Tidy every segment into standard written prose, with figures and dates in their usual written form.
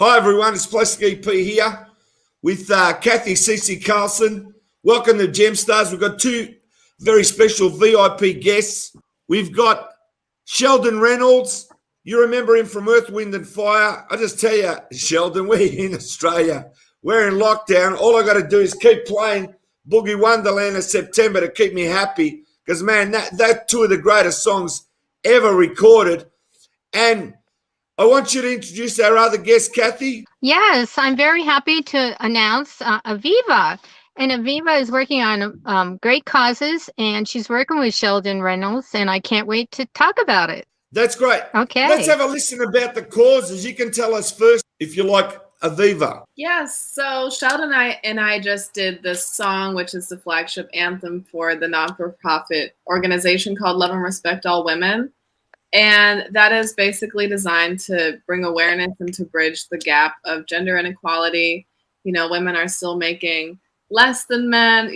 Hi everyone, it's Plastic EP here with CATHY CARLSON. Welcome to Gemstars. We've got two very special VIP guests. We've got Sheldon Reynolds. You remember him from Earth, Wind and Fire. I just tell you, Sheldon, we're in Australia. We're in lockdown. All I got to do is keep playing Boogie Wonderland in September to keep me happy. Because, man, that two of the greatest songs ever recorded. And I want you to introduce our other guest, CATHY. Yes, I'm very happy to announce Aviva. And Aviva is working on great causes, and she's working with Sheldon Reynolds, and I can't wait to talk about it. That's great. Okay. Let's have a listen about the causes. You can tell us first if you like, Aviva. Yes, so Sheldon and I just did this song, which is the flagship anthem for the non-for-profit organization called Love and Respect All Women. And that is basically designed to bring awareness and to bridge the gap of gender inequality. You know, women are still making less than men,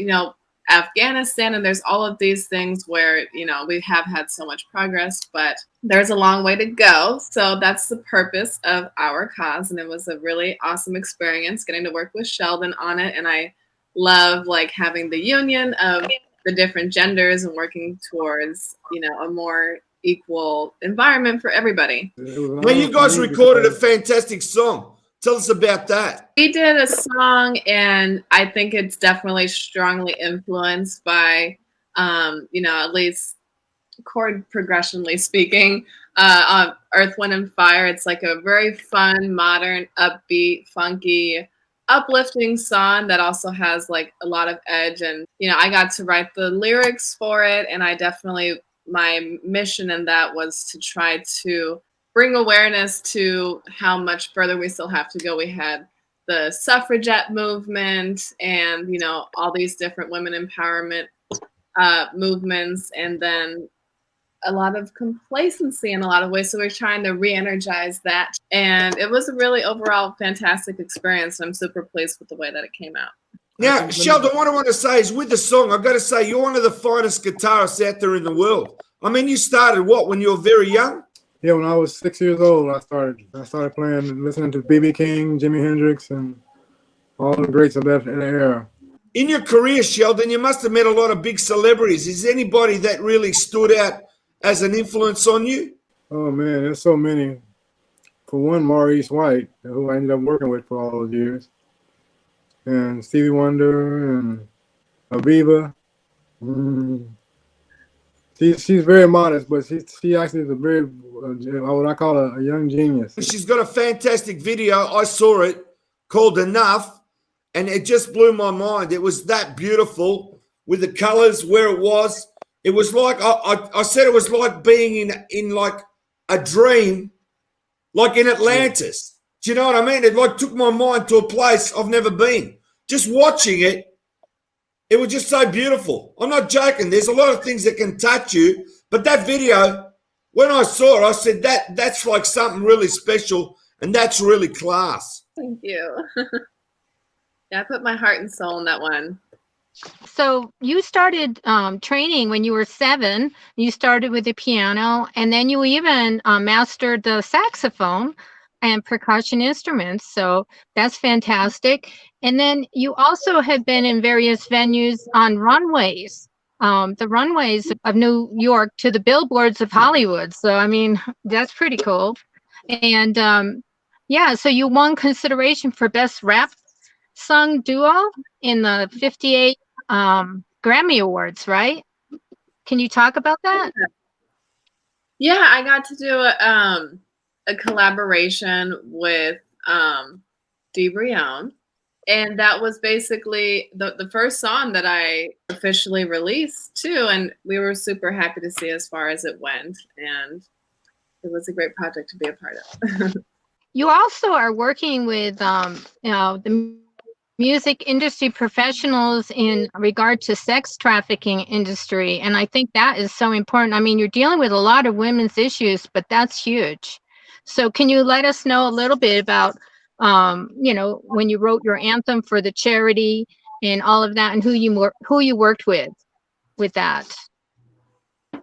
Afghanistan, and there's all of these things where, we have had so much progress, but there's a long way to go. So that's the purpose of our cause. And it was a really awesome experience getting to work with Sheldon on it. And I love having the union of the different genders and working towards, a more equal environment for everybody. Well, you guys recorded a fantastic song. Tell us about that. We did a song, and I think it's definitely strongly influenced by, at least chord progressionally speaking, on Earth, Wind, and Fire. It's like a very fun, modern, upbeat, funky, uplifting song that also has like a lot of edge. And, I got to write the lyrics for it, and my mission in that was to try to bring awareness to how much further we still have to go. We had the suffragette movement and, all these different women empowerment movements, and then a lot of complacency in a lot of ways. So we're trying to re-energize that. And it was a really overall fantastic experience. I'm super pleased with the way that it came out. Now, Sheldon, what I want to say is with the song, I've got to say, you're one of the finest guitarists out there in the world. I mean, you started when you were very young? Yeah, when I was 6 years old, I started playing and listening to B.B. King, Jimi Hendrix, and all the greats of that era. In your career, Sheldon, you must have met a lot of big celebrities. Is anybody that really stood out as an influence on you? Oh, man, there's so many. For one, Maurice White, who I ended up working with for all those years. And Stevie Wonder and Aviva. She's very modest, but she actually is a very, what I call a young genius. She's got a fantastic video. I saw it called Enough, and it just blew my mind. It was that beautiful with the colors where it was. It was like, I said it was like being in like a dream, like in Atlantis. Do you know what I mean? It like took my mind to a place I've never been. Just watching it, it was just so beautiful. I'm not joking. There's a lot of things that can touch you. But that video, when I saw it, I said, that's like something really special, and that's really class. Thank you. Yeah, I put my heart and soul in that one. So you started training when you were 7. You started with the piano, and then you even mastered the saxophone and percussion instruments. So that's fantastic. And then you also have been in various venues on runways, the runways of New York to the billboards of Hollywood. So, I mean, that's pretty cool. And so you won consideration for Best Rap Sung Duo in the 58 Grammy Awards, right? Can you talk about that? Yeah, I got to do a collaboration with Dee Brion. And that was basically the first song that I officially released too. And we were super happy to see as far as it went. And it was a great project to be a part of. You also are working with the music industry professionals in regard to sex trafficking industry. And I think that is so important. I mean, you're dealing with a lot of women's issues, but that's huge. So can you let us know a little bit about when you wrote your anthem for the charity and all of that, and who you worked with that?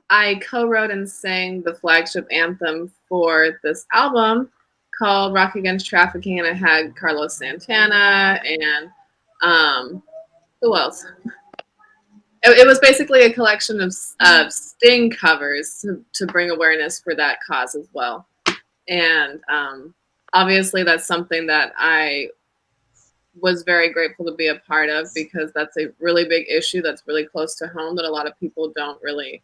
I co-wrote and sang the flagship anthem for this album called Rock Against Trafficking, and I had Carlos Santana and who else? It was basically a collection of Sting covers to bring awareness for that cause as well. And obviously that's something that I was very grateful to be a part of, because that's a really big issue that's really close to home that a lot of people don't really,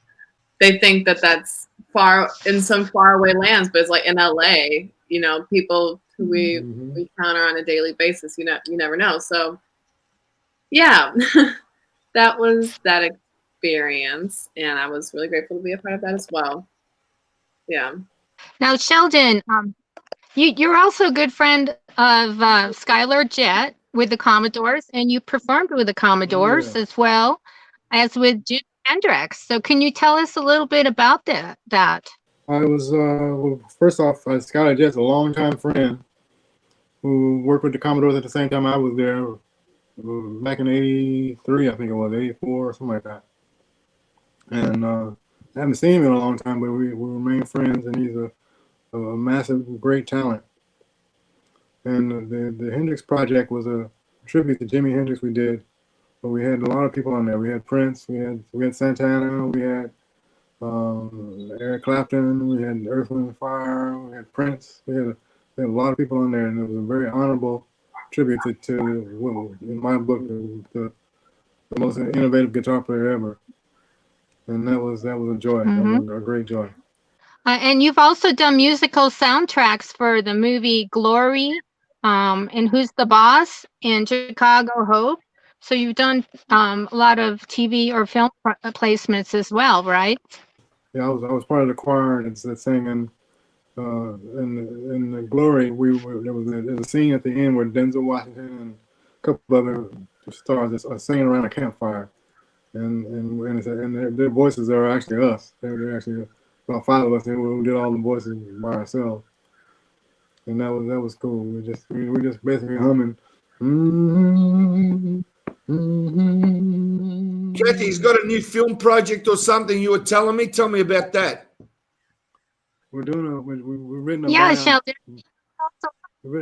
they think that that's far in some faraway lands, but it's like in LA, you know, people who we encounter on a daily basis, you never know. So yeah, that was that experience, and I was really grateful to be a part of that as well. Yeah. Now, Sheldon, you're also a good friend of Skylar Jett with the Commodores, and you performed with the Commodores as well as with Jimi Hendrix. So can you tell us a little bit about that? I was, well, first off, Skylar Jett's a longtime friend who worked with the Commodores at the same time I was there, back in '83, I think it was, '84 or something like that. And I haven't seen him in a long time, but we remain friends, and he's a massive, great talent. And the Hendrix project was a tribute to Jimi Hendrix we did, but we had a lot of people on there. We had Prince, we had Santana, we had Eric Clapton, we had Earth, Wind & Fire, we had Prince, we had a lot of people on there, and it was a very honorable tribute to in my book, the most innovative guitar player ever. And that was a joy, that was a great joy. And you've also done musical soundtracks for the movie Glory, and Who's the Boss, and Chicago Hope. So you've done a lot of TV or film placements as well, right? Yeah, I was part of the choir that sang in the Glory. There was a scene at the end where Denzel Washington and a couple of other stars are singing around a campfire, and their voices are actually us. They're actually about 5 of us who did all the voices by ourselves, and that was cool. We just basically humming. Kathy's got a new film project or something you were telling me. Tell me about that. We're doing we've written a Sheldon. we've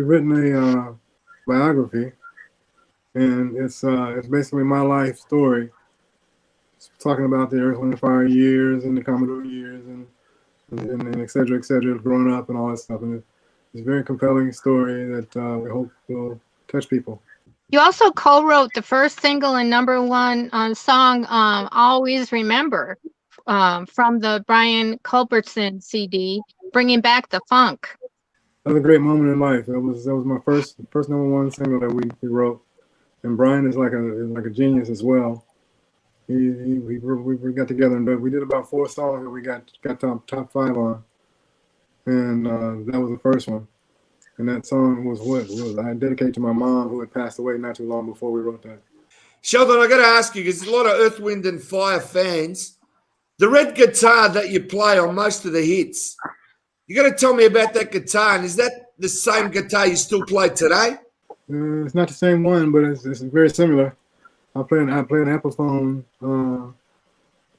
written a biography, and it's basically my life story. It's talking about the Earth, Wind & Fire years and the Commodore years and et cetera, growing up and all that stuff. And it's a very compelling story that we hope will touch people. You also co-wrote the first single and #1 song, Always Remember, from the Brian Culbertson CD, Bringing Back the Funk. That was a great moment in life. That was my first #1 single that we wrote. And Brian is like a genius as well. We got together and we did about 4 songs that we got top 5 on. And that was the first one. And that song was I dedicated to my mom, who had passed away not too long before we wrote that. Sheldon, I got to ask you, because there's a lot of Earth, Wind & Fire fans. The red guitar that you play on most of the hits, you got to tell me about that guitar. And is that the same guitar you still play today? It's not the same one, but it's very similar. I play an Epiphone,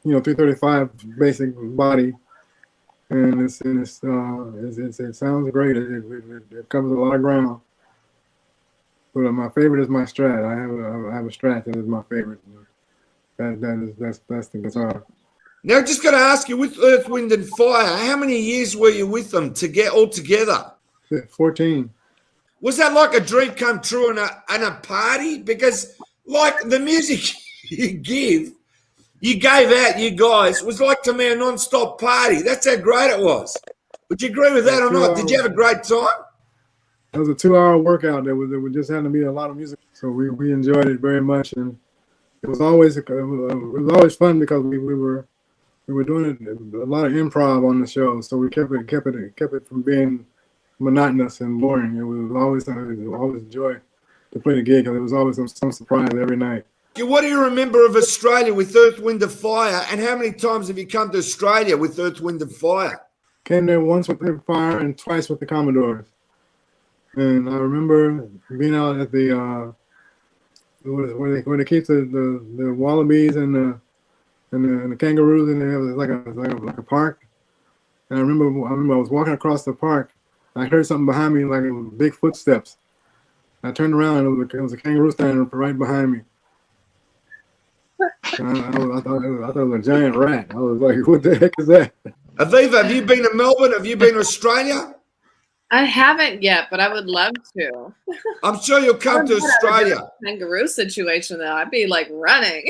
335 basic body. And it sounds great. It covers a lot of ground. But my favorite is my Strat. I have a Strat that is my favorite. That's the guitar. Now, just got to ask you, with Earth, Wind & Fire, how many years were you with them to get all together? 14. Was that like a dream come true and a party? Because like the music you gave out, you guys, was like to me a non-stop party. That's how great it was. Would you agree with that or not? Did you have a great time? It was a 2-hour workout. There was just had to be a lot of music, so we enjoyed it very much, and it was always fun because we were doing a lot of improv on the show, so we kept it from being monotonous and boring. It was always a joy to play the gig, because it was always some surprise every night. What do you remember of Australia with Earth, Wind & Fire, and how many times have you come to Australia with Earth, Wind & Fire? Came there once with Earth, Fire and twice with the Commodores. And I remember being out at the where they keep the wallabies and the kangaroos, and they have like a park. And I remember I was walking across the park. I heard something behind me, like it was big footsteps. I turned around and it was a kangaroo standing right behind me. And I thought it was a giant rat. I was like, what the heck is that? Aviva, have you been to Melbourne? Have you been to Australia? I haven't yet, but I would love to. I'm sure you'll come to Australia. Kangaroo situation though, I'd be like running.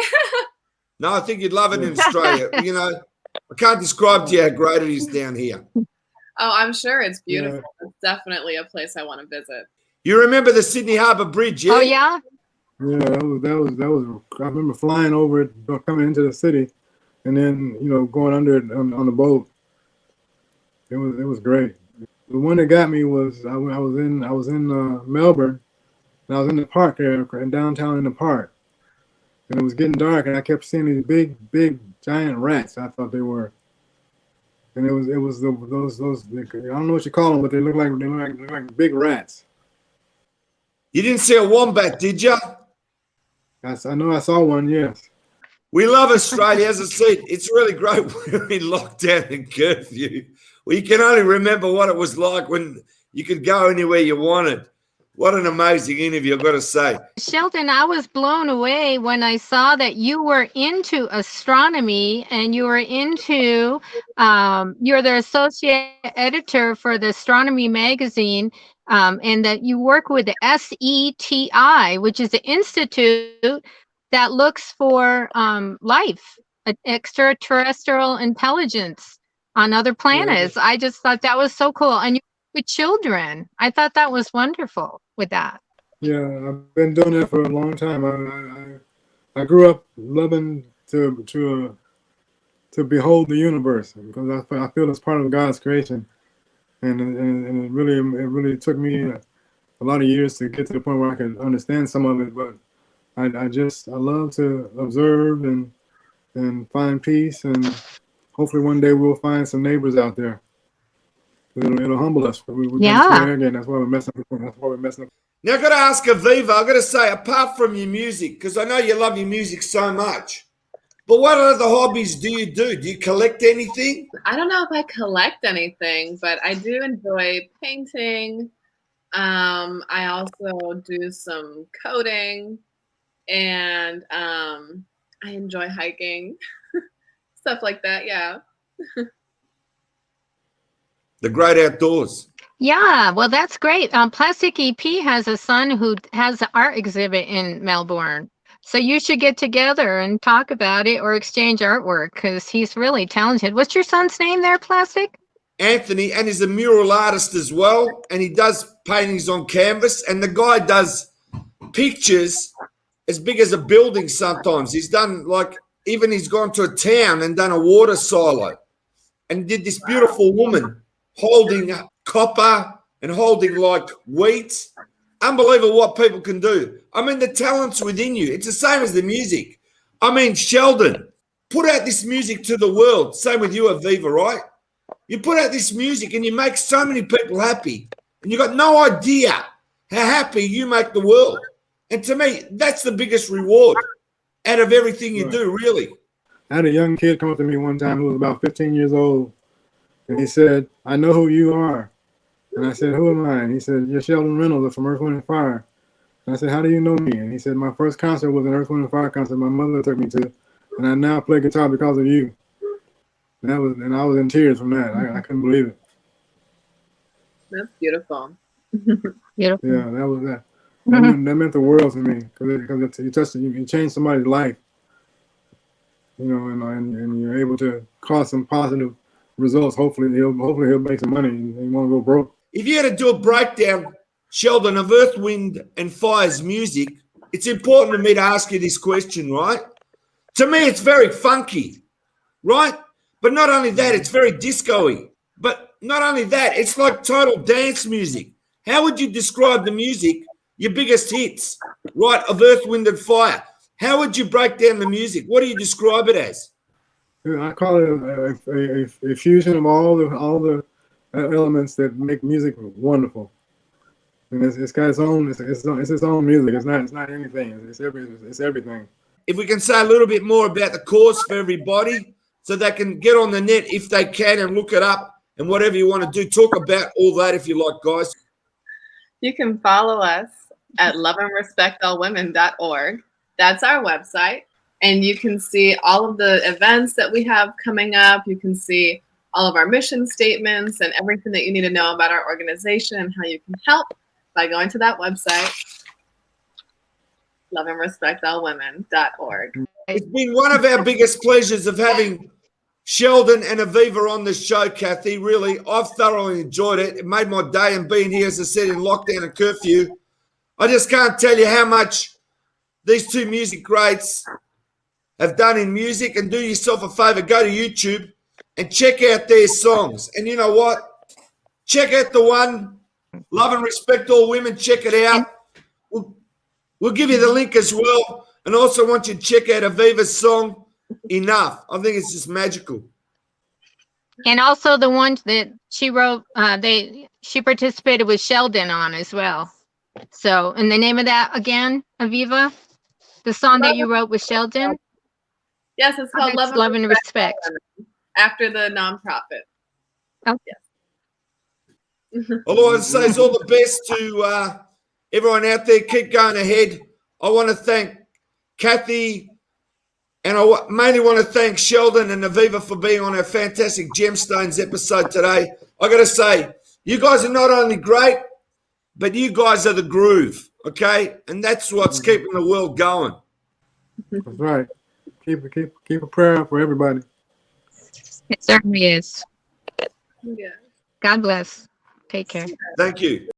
No, I think you'd love it in Australia. You know, I can't describe to you how great it is down here. Oh, I'm sure it's beautiful. Yeah. It's definitely a place I want to visit. You remember the Sydney Harbour Bridge, yeah? Oh, yeah? Yeah, that was. I remember flying over it, coming into the city, and then going under it on the boat. It was great. The one that got me was I was in Melbourne, and I was in the park there, in downtown in the park, and it was getting dark, and I kept seeing these big giant rats. I thought they were. And it was those I don't know what you call them, but they look like big rats. You didn't see a wombat, did you? I know I saw one. Yes. We love Australia. As I said, it's really great. We're in lockdown and curfew. Well, you can only remember what it was like when you could go anywhere you wanted. What an amazing interview, I've got to say. Sheldon, I was blown away when I saw that you were into astronomy and you were into, you're the associate editor for the astronomy magazine, and that you work with the SETI, which is the institute that looks for life, extraterrestrial intelligence on other planets. Yeah. I just thought that was so cool. And you with children. I thought that was wonderful with that. Yeah, I've been doing that for a long time. I grew up loving to behold the universe because I feel it's part of God's creation, and it really took me a lot of years to get to the point where I could understand some of it. But I love to observe and find peace, and hopefully one day we'll find some neighbors out there. It'll humble us. Yeah. Again. That's why we're messing up. Now, I've got to ask Aviva, I've got to say, apart from your music, because I know you love your music so much, but what other hobbies do you do? Do you collect anything? I don't know if I collect anything, but I do enjoy painting. I also do some coding, and I enjoy hiking, stuff like that, yeah. The great outdoors. Yeah, well, that's great. Plastic EP has a son who has an art exhibit in Melbourne. So you should get together and talk about it or exchange artwork because he's really talented. What's your son's name there, Plastic? Anthony, and he's a mural artist as well. And he does paintings on canvas. And the guy does pictures as big as a building sometimes. He's done he's gone to a town and done a water silo and did this beautiful woman holding copper and holding like wheat. Unbelievable what people can do. I mean, the talent's within you. It's the same as the music. I mean, Sheldon, put out this music to the world. Same with you, Aviva, right? You put out this music and you make so many people happy. And you got no idea how happy you make the world. And to me, that's the biggest reward out of everything you do, really. I had a young kid come up to me one time who was about 15 years old. And he said, I know who you are. And I said, who am I? And he said, you're Sheldon Reynolds from Earth, Wind & Fire. And I said, how do you know me? And he said, my first concert was an Earth, Wind & Fire concert my mother took me to. And I now play guitar because of you. And I was in tears from that. I couldn't believe it. That's beautiful. Beautiful. Yeah, that was that. That meant the world to me because you change somebody's life. And you're able to cause some positive results. Hopefully he'll make some money and he won't go broke. If you had to do a breakdown, Sheldon, of Earth, Wind and Fire's music, it's important to me to ask you this question, right? To me, it's very funky, right? But not only that, it's very disco-y. But not only that, it's like total dance music. How would you describe the music, your biggest hits, right, of Earth, Wind and Fire? How would you break down the music? What do you describe it as? I call it a fusion of all the elements that make music wonderful, and it's got its own music. It's not anything. It's everything. If we can say a little bit more about the course for everybody, so they can get on the net if they can and look it up and whatever you want to do. Talk about all that if you like, guys. You can follow us at loveandrespectallwomen.org. That's our website. And you can see all of the events that we have coming up. You can see all of our mission statements and everything that you need to know about our organization and how you can help by going to that website, loveandrespectallwomen.org. It's been one of our biggest pleasures of having Sheldon and Aviva on the show, Cathy. Really, I've thoroughly enjoyed it. It made my day, and being here, as I said, in lockdown and curfew. I just can't tell you how much these two music greats have done in music. And do yourself a favor, go to YouTube and check out their songs. And you know what? Check out the one, Love and Respect All Women. Check it out. We'll give you the link as well. And also want you to check out Aviva's song, Enough. I think it's just magical. And also the one that she wrote, she participated with Sheldon on as well. So, and the name of that again, Aviva? The song that you wrote with Sheldon? Yes, it's called Love and Respect. After the nonprofit. Oh. Yes. All I want to say is all the best to everyone out there. Keep going ahead. I want to thank Cathy, and I mainly want to thank Sheldon and Aviva for being on our fantastic Gemstones episode today. I got to say, you guys are not only great, but you guys are the groove, okay? And that's what's keeping the world going. That's right. Keep a prayer up for everybody. It certainly is. Yeah. God bless. Take care. Thank you.